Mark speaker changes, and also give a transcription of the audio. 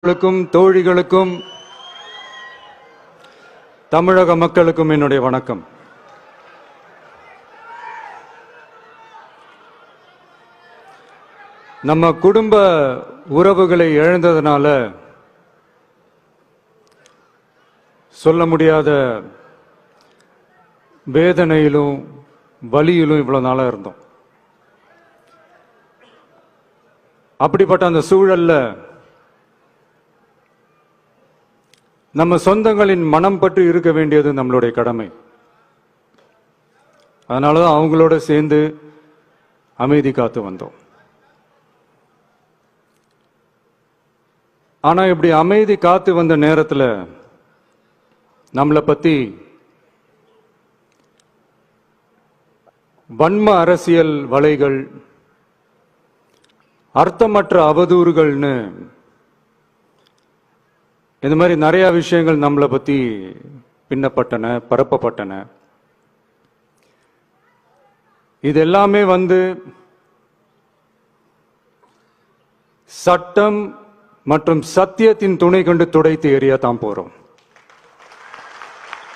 Speaker 1: தோழிகளுக்கும் தமிழக மக்களுக்கும் என்னுடைய வணக்கம். நம்ம குடும்ப உறவுகளை இழந்ததனால சொல்ல முடியாத வேதனையிலும் வலியிலும் இவ்வளவு நாளா இருந்தோம். அப்படிப்பட்ட அந்த சூழல்ல நம்ம சொந்தங்களின் மனம் பற்றி இருக்க வேண்டியது நம்மளுடைய கடமை. அதனாலதான் அவங்களோட சேர்ந்து அமைதி காத்து வந்தோம். ஆனா இப்படி அமைதி காத்து வந்த நேரத்தில் நம்மளை பத்தி வன்ம அரசியல் வலைகள், அர்த்தமற்ற அவதூறுகள்னு இந்த மாதிரி நிறைய விஷயங்கள் நம்மளை பத்தி பின்னப்பட்டன, பரப்பப்பட்டன. இது எல்லாமே சட்டம் மற்றும் சத்தியத்தின் துணை கொண்டு துடைத்து எறியத்தான் போறோம்.